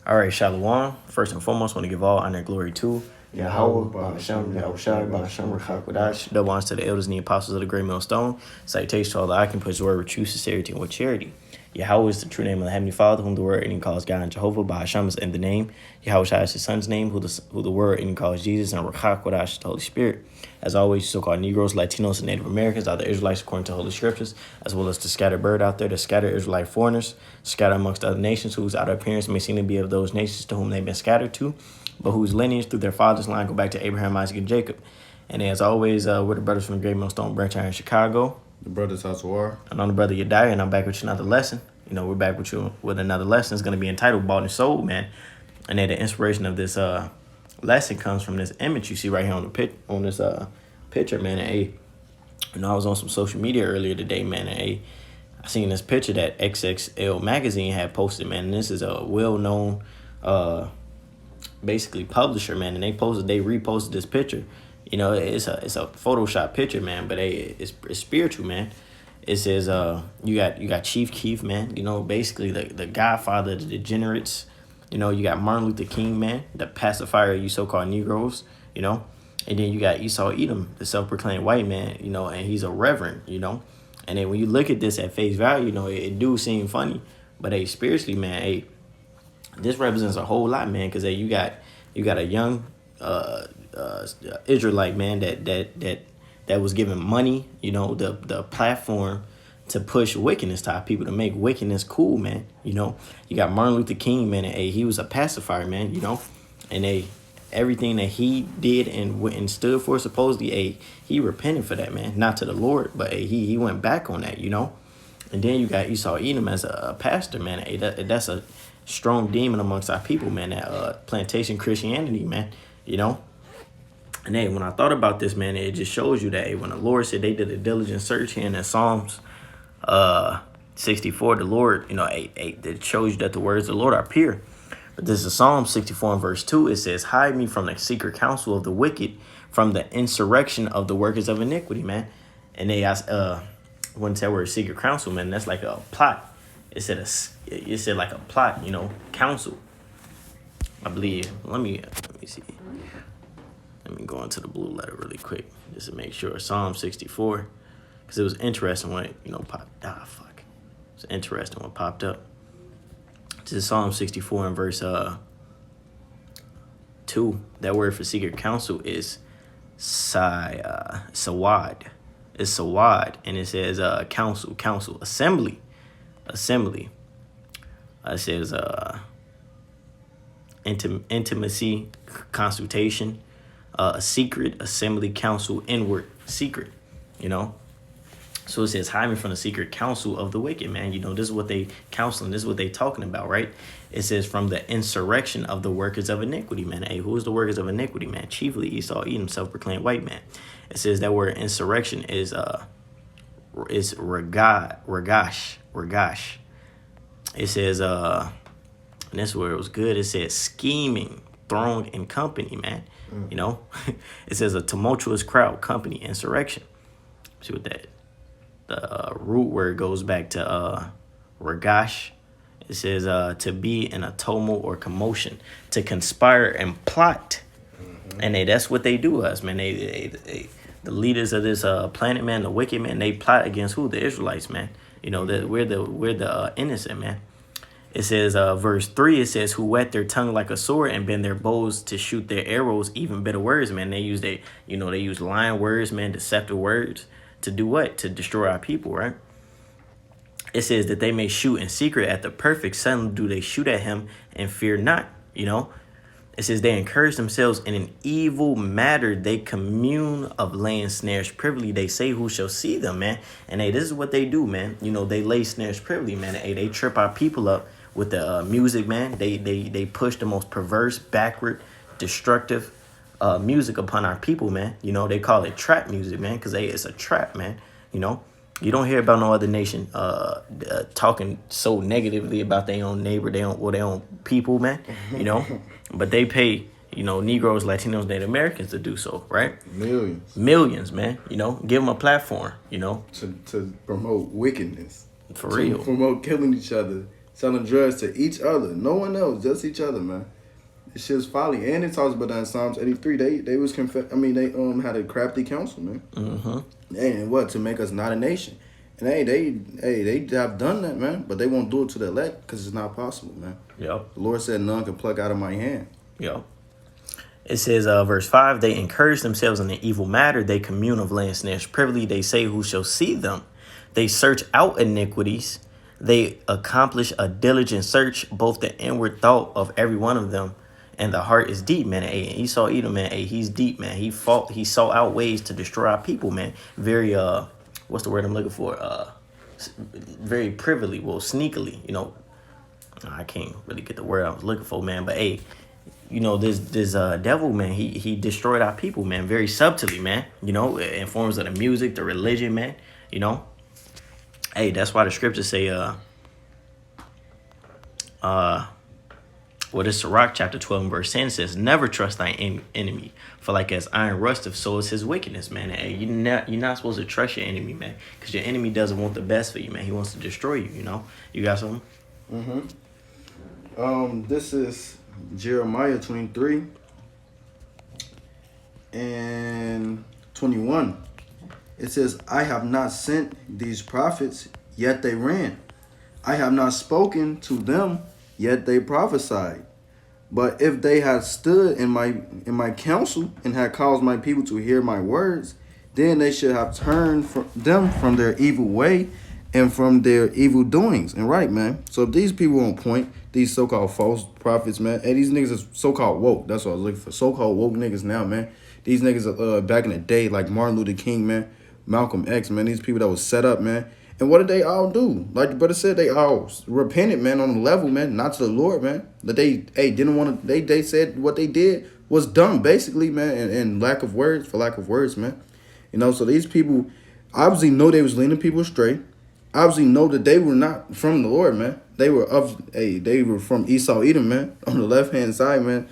All right, Shalom. First and foremost, want to give all honor and glory to Yahweh, Ba'ashem, Yahushai, Ba'ashem, Rachak, double honors to the elders and the apostles of the great millstone. Citation to all that I can put his word with true sincerity and with charity. Yahweh is the true name of the Heavenly Father, whom the word and calls God and Jehovah. Ba'ashem is in the name. Yahushai is his son's name, who the word and calls Jesus, and Rachak is the Holy Spirit. As always, so-called Negroes, Latinos, and Native Americans are the Israelites according to Holy Scriptures, as well as the scattered bird out there, the scattered Israelite foreigners, scattered amongst other nations, whose outer appearance may seem to be of those nations to whom they've been scattered to, but whose lineage through their father's line go back to Abraham, Isaac, and Jacob. And as always, we're the brothers from the Great Millstone Branch here in Chicago. The brothers Haswar. And I'm the brother Yediah, and I'm back with you another lesson. We're back with you with another lesson. It's going to be entitled Bought and Sold, man. And then the inspiration of this lesson comes from this image you see right here on this picture, man. And I was on some social media earlier today, man. And I seen this picture that XXL magazine had posted, man. And this is a well-known, basically publisher, man. And they reposted this picture. It's a Photoshop picture, man. But it's spiritual, man. It says you got Chief Keef, man. Basically the godfather of the degenerates. You got Martin Luther King, man, the pacifier of you so-called Negroes. And then you got Esau Edom, the self-proclaimed white man, and he's a reverend, And then when you look at this at face value, it do seem funny. But, spiritually, man, this represents a whole lot, man, because, you got a young Israelite, man, that was given money, the platform to push wickedness to our people, to make wickedness cool, man. You got Martin Luther King, man, and he was a pacifier, man, and everything that he did and stood for, supposedly, he repented for that, man. Not to the Lord, but he went back on that, And then you got Esau Edom as a pastor, man. That's a strong demon amongst our people, man. That plantation Christianity, man. And when I thought about this, man, it just shows you that when the Lord said they did a diligent search here in Psalms 64, the Lord, it shows you that the words of the Lord are pure. But this is Psalm 64 and verse 2. It says, hide me from the secret counsel of the wicked, from the insurrection of the workers of iniquity, man. And they asked, when it said word secret counsel, man, that's like a plot. It said like a plot, counsel. I believe. Let me see. Let me go into the blue letter really quick just to make sure. Psalm 64, because it was interesting when it, popped. It's interesting when it popped up. This is Psalm 64 and verse 2. That word for secret counsel is sawad. It's sawad, and it says counsel, assembly. It says intimacy, consultation, secret, assembly, counsel, inward, secret. So it says, hide me from the secret counsel of the wicked, man. This is what they counseling. This is what they talking about, right? It says from the insurrection of the workers of iniquity, man. Who is the workers of iniquity, man? Chiefly Esau Edom, self-proclaimed white man. It says that word insurrection is regash. It says, and this word was good. It says scheming, throng, and company, man. It says a tumultuous crowd, company, insurrection. See what that. The root word goes back to regash. It says to be in a tumult or commotion, to conspire and plot. Mm-hmm. And that's what they do us, man. They the leaders of this planet, man, the wicked, man, they plot against who? The Israelites, man. We're the innocent, man. It says verse 3, it says, who wet their tongue like a sword and bend their bows to shoot their arrows, even bitter words, man. They use they use lying words, man, deceptive words. To do what? To destroy our people, right? It says that they may shoot in secret at the perfect son. Do they shoot at him and fear not? It says they encourage themselves in an evil matter. They commune of laying snares privily. They say, who shall see them, man? And this is what they do, man. They lay snares privily, man. They trip our people up with the music, man. They push the most perverse, backward, destructive music upon our people, man. They call it trap music, man, because it's a trap, man. You don't hear about no other nation talking so negatively about their own neighbor, their own people, man. But they pay Negroes, Latinos, Native Americans to do so, right? Millions, man. Give them a platform, to promote wickedness, for real, promote killing each other, selling drugs to each other. No one else, just each other, man. This shit's folly. And it talks about that in Psalms 83. They was they had a crafty counsel, man. Mm-hmm. And what, to make us not a nation. And they have done that, man. But they won't do it to the elect because it's not possible, man. Yep. The Lord said none can pluck out of my hand. Yep. It says, verse 5, they encourage themselves in the evil matter. They commune of land snatched privily. They say, who shall see them? They search out iniquities. They accomplish a diligent search, both the inward thought of every one of them. And the heart is deep, man. Hey, Esau Edom, man. Hey, he's deep, man. He sought out ways to destroy our people, man. Very, what's the word I'm looking for? Very privily, well, sneakily, you know. I can't really get the word I was looking for, man. But hey, you know, this devil, man, he destroyed our people, man, very subtly, man. You know, in forms of the music, the religion, man. You know, hey, that's why the scriptures say, well, this Sirach chapter 12 and verse 10 says, never trust thy enemy, for like as iron rusteth, so is his wickedness, man. Hey, you're not supposed to trust your enemy, man, because your enemy doesn't want the best for you, man. He wants to destroy you, you know. You got something? This is Jeremiah 23 and 21. It says, I have not sent these prophets, yet they ran. I have not spoken to them, yet they prophesied. But if they had stood in my counsel and had caused my people to hear my words, then they should have turned from their evil way and from their evil doings. And right, man. So if these people on point, these so-called false prophets, man, hey, these niggas are so-called woke. That's what I was looking for. So-called woke niggas now, man. These niggas are back in the day, like Martin Luther King, man, Malcolm X, man. These people that was set up, man. And what did they all do? Like the brother said, they all repented, man, on the level, man, not to the Lord, man. That they didn't want to. They said what they did was dumb, basically, man, and lack of words, man. You know, so these people obviously know they was leading people astray. Obviously know that they were not from the Lord, man. They were from Esau Edom, man, on the left hand side, man,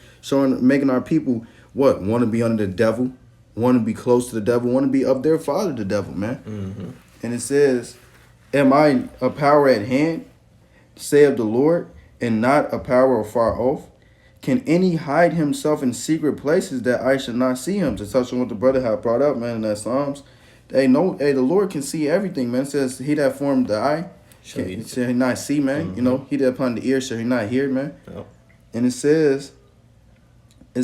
making our people want to be under the devil, want to be close to the devil, want to be of their father, the devil, man. Mm-hmm. And it says, am I a power at hand, saith the Lord, and not a power afar off? Can any hide himself in secret places that I should not see him? To touch on what the brother had brought up, man, in that Psalms. The Lord can see everything, man. It says, he that formed the eye, shall he not see, man? Mm-hmm. You know, he that upon the ear, shall he not hear, man? Yep. And it says, in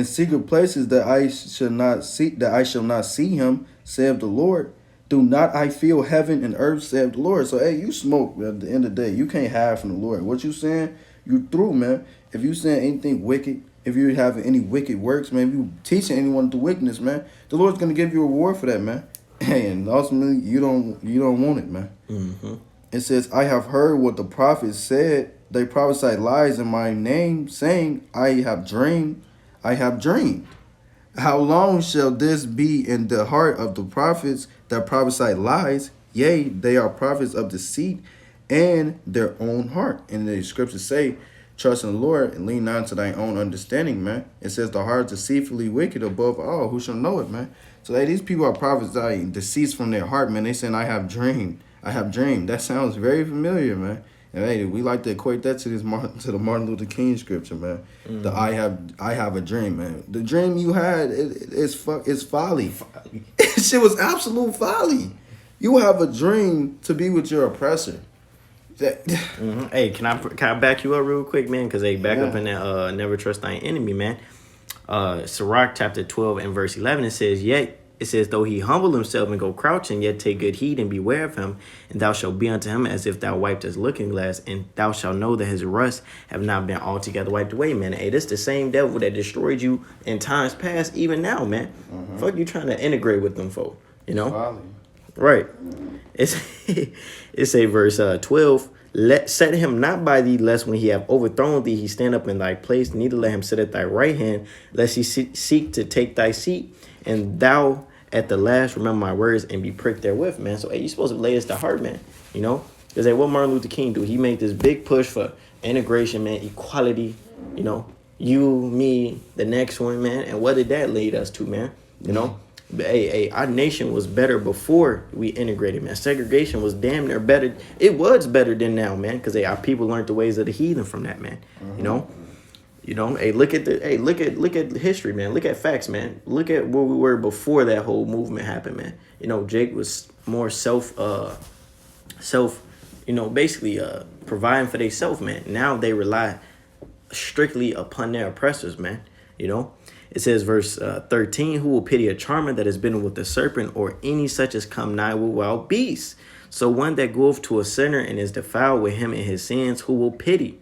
secret places that I shall not see him, saith the Lord. Do not I feel heaven and earth, saith the Lord. So, hey, you smoke at the end of the day. You can't hide from the Lord. What you saying, you through, man. If you saying anything wicked, if you having any wicked works, man, if you teaching anyone the wickedness, man, the Lord's going to give you a reward for that, man. And ultimately, you don't want it, man. Mm-hmm. It says, I have heard what the prophets said. They prophesied lies in my name, saying, I have dreamed. How long shall this be in the heart of the prophets that prophesy lies? Yea, they are prophets of deceit and their own heart. And the scriptures say, trust in the Lord and lean not to thine own understanding, man. It says the heart is deceitfully wicked above all. Who shall know it, man? So hey, these people are prophesying deceits from their heart, man. They saying, I have dreamed. That sounds very familiar, man. And hey, we like to equate that to the Martin Luther King scripture, man. Mm-hmm. The I have a dream, man. The dream you had it's folly. Shit was absolute folly. You have a dream to be with your oppressor. Mm-hmm. Hey, can I back you up real quick, man? Because they back up in that never trust thine enemy, man. Sirach chapter 12 and verse 11, it says, though he humble himself and go crouching, yet take good heed and beware of him, and thou shalt be unto him as if thou wiped his looking glass, and thou shalt know that his rust have not been altogether wiped away, man. Hey, this the same devil that destroyed you in times past, even now, man. Mm-hmm. Fuck you trying to integrate with them folk, you know? Folly. Right. It's a verse 12. Set him not by thee, lest when he have overthrown thee, he stand up in thy place. Neither let him sit at thy right hand, lest he seek to take thy seat. And thou at the last remember my words and be pricked therewith, man. So, hey, you're supposed to lay this to heart, man. You know? Because, hey, what Martin Luther King do? He made this big push for integration, man, equality. You know, you, me, the next one, man. And what did that lead us to, man? You know? But hey, our nation was better before we integrated, man. Segregation was damn near better. It was better than now, man, because our people learned the ways of the heathen from that, man. You know, hey, look at history, man. Look at facts, man. Look at where we were before that whole movement happened, man. You know, Jake was more basically providing for themselves, man. Now they rely strictly upon their oppressors, man. You know, it says verse 13, who will pity a charmer that has been with the serpent, or any such as come nigh with wild beasts? So one that goeth to a sinner and is defiled with him in his sins, who will pity?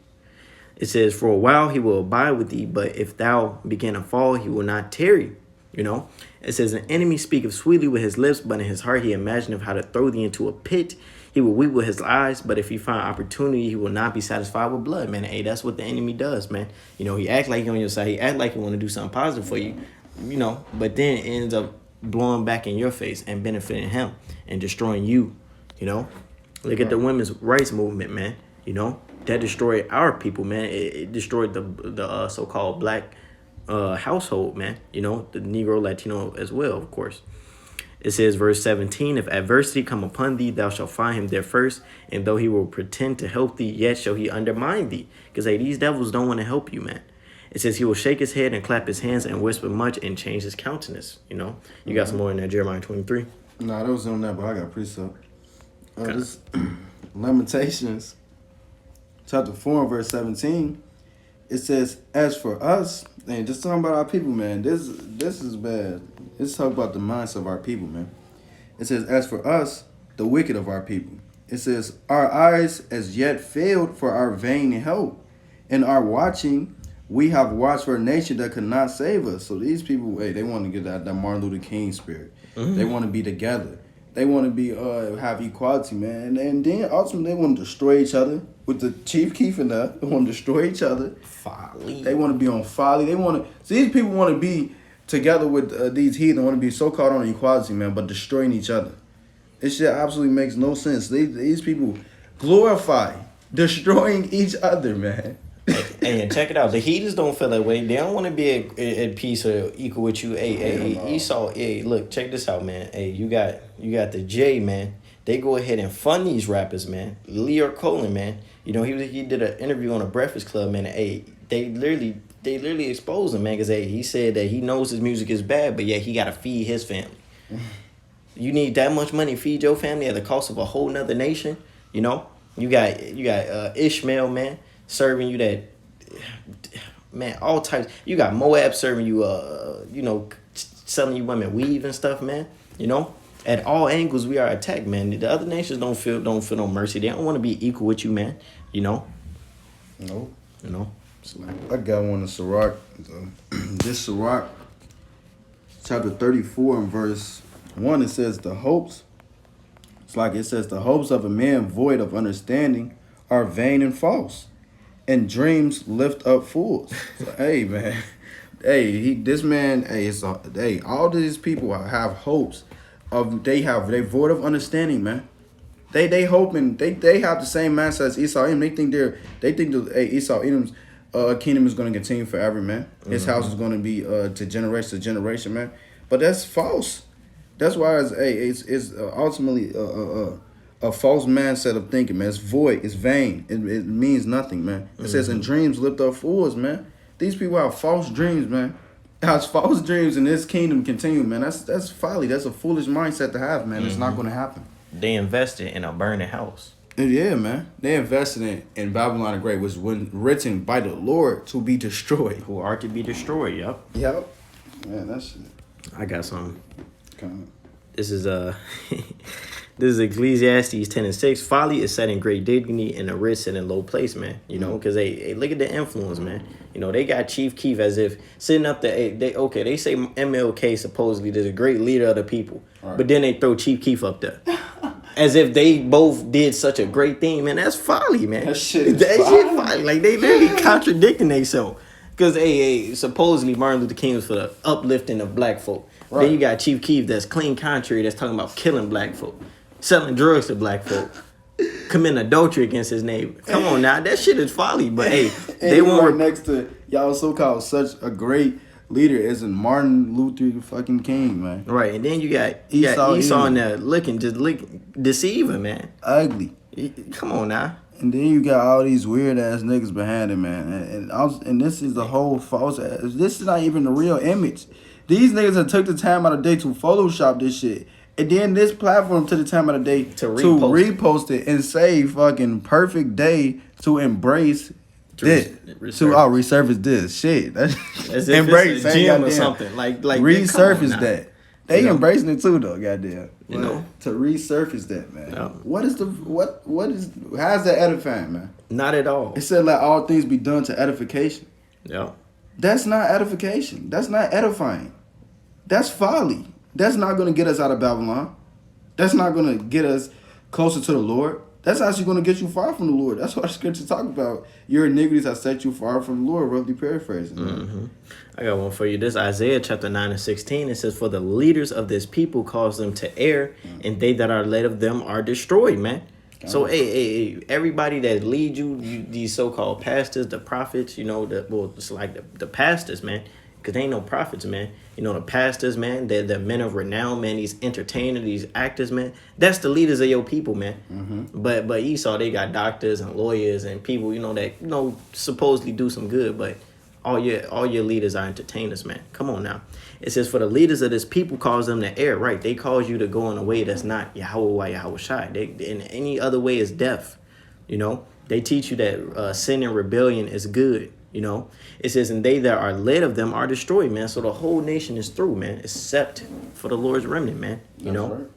It says, for a while he will abide with thee, but if thou begin to fall, he will not tarry. You know, it says, an enemy speaketh sweetly with his lips, but in his heart he imagineth how to throw thee into a pit. He will weep with his eyes, but if he find opportunity, he will not be satisfied with blood, man. Hey, that's what the enemy does, man. You know, he act like he on your side. He act like he want to do something positive for you, you know, but then it ends up blowing back in your face and benefiting him and destroying you, you know. Look at the women's rights movement, man, you know. That destroyed our people, man. It destroyed the so-called black household, man. You know, the Negro, Latino as well, of course. It says, verse 17, if adversity come upon thee, thou shalt find him there first. And though he will pretend to help thee, yet shall he undermine thee. Because, hey, these devils don't want to help you, man. It says he will shake his head and clap his hands and whisper much and change his countenance. You know, you got some more in there, Jeremiah 23. Nah, that was on that, but I got precept. This Lamentations, chapter 4, and verse 17. It says, as for us, and just talking about our people, man, this is bad. Let's talk about the mindset of our people, man. It says, as for us, the wicked of our people. It says, our eyes as yet failed for our vain help. In our watching, we have watched for a nation that could not save us. So these people, hey, they want to get that Martin Luther King spirit. Mm-hmm. They want to be together. They want to be have equality, man. And then ultimately they want to destroy each other. With the Chief Keef and that, they want to destroy each other. Folly. They want to be on folly. They want to. See, these people want to be together with these heathen. Want to be so caught on equality, man, but destroying each other. This shit absolutely makes no sense. These people glorify destroying each other, man. Hey, and check it out. The heathens don't feel that way. They don't want to be at peace or equal with you. Hey, Esau. Hey, look, check this out, man. Hey, you got the J, man. They go ahead and fund these rappers, man. Leo Colin, man. You know, he did an interview on a Breakfast Club, man. Hey, they literally exposed him, man, because hey, he said that he knows his music is bad, but yet he got to feed his family. You need that much money to feed your family at the cost of a whole nother nation. You know, you got Ishmael, man, serving you that, man, all types. You got Moab serving you, selling you women weave and stuff, man. You know. At all angles, we are attacked, man. The other nations don't feel no mercy. They don't want to be equal with you, man. You know. No. You know. I got one in Sirach. This Sirach, chapter 34 and verse 1. It says the hopes. It says the hopes of a man void of understanding are vain and false, and dreams lift up fools. So, hey, man. All these people have hopes. They void of understanding, man. They hoping they have the same mindset as Esau Edom. They think Esau Edom's kingdom is going to continue forever, man. His house is going to be to generation to generation, man. But that's false. That's why it's ultimately a false mindset of thinking, man. It's void. It's vain. It means nothing, man. It says, "In dreams lift up fools," man. These people have false dreams, man. Has false dreams and this kingdom continue, man. That's folly. That's a foolish mindset to have, man. It's not going to happen. They invested in a burning house. Yeah, man. They invested in Babylon the Great, was written by the Lord to be destroyed. Who are to be destroyed, yep. Yep. Man, that's it. I got some. Come on. This is this is Ecclesiastes 10:6. Folly is set in great dignity and the rich set in low place, man. You know, because they look at the influence, man. You know, they got Chief Keef as if sitting up there. They say MLK supposedly is a great leader of the people, right. But then they throw Chief Keef up there. As if they both did such a great thing, man. That's folly, man. That shit folly. Like, they literally contradicting themselves. Because, supposedly Martin Luther King was for the uplifting of black folk. Right. Then you got Chief Keef that's clean contrary, that's talking about killing black folk, selling drugs to black folk, committing adultery against his neighbor. Come on now, that shit is folly. But, hey, they want right next to y'all so-called such a great leader isn't Martin Luther fucking King, man. Right, and then you got Esau in there looking deceiver, man. Ugly. Come on now. And then you got all these weird ass niggas behind him, man. And this is the whole false ass. This is not even the real image. These niggas have took the time out of the day to Photoshop this shit. And then this platform took the time out of the day to repost it and say fucking perfect day to embrace this. To resurface this shit. That's embrace a gym or something. Like resurface that. They embracing it too though, goddamn. You know, to resurface that, man. Yeah. What is how's that edifying, man? Not at all. It said let all things be done to edification. Yeah. That's not edification. That's not edifying. That's folly. That's not gonna get us out of Babylon. That's not gonna get us closer to the Lord. That's actually gonna get you far from the Lord. That's what the scripture talk about. Your iniquities have set you far from the Lord, roughly paraphrasing. Mm-hmm. I got one for you. This Isaiah chapter 9 and 16. It says, for the leaders of this people cause them to err, and they that are led of them are destroyed, man. So, hey, everybody that lead you, these so-called pastors, the prophets, you know, it's like the pastors, man, because they ain't no prophets, man. You know, the pastors, man, they're the men of renown, man, these entertainers, these actors, man. That's the leaders of your people, man. Mm-hmm. But Esau, they got doctors and lawyers and people, you know, that, you know, supposedly do some good, but all your leaders are entertainers, man. Come on now. It says, for the leaders of this people cause them to err, right? They cause you to go in a way that's not Yahweh Shai. In any other way is death, you know? They teach you that sin and rebellion is good, you know? It says, and they that are led of them are destroyed, man. So the whole nation is through, man, except for the Lord's remnant, man. You know? Right.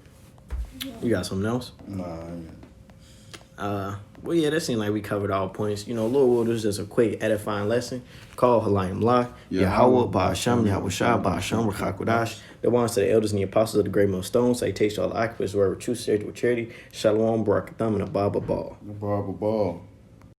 You got something else? Nah, well, yeah, that seemed like we covered all points. You know, Lord, this is just a quick edifying lesson called Halayim La, Yahweh, Ba'asham, Yahweh Shah, Ba'asham, Rachakodash. The ones to the elders and the apostles of the great millstone, citation all the occupants, wherever true, with charity, Shalom, Barakatham, and a Baba Ball.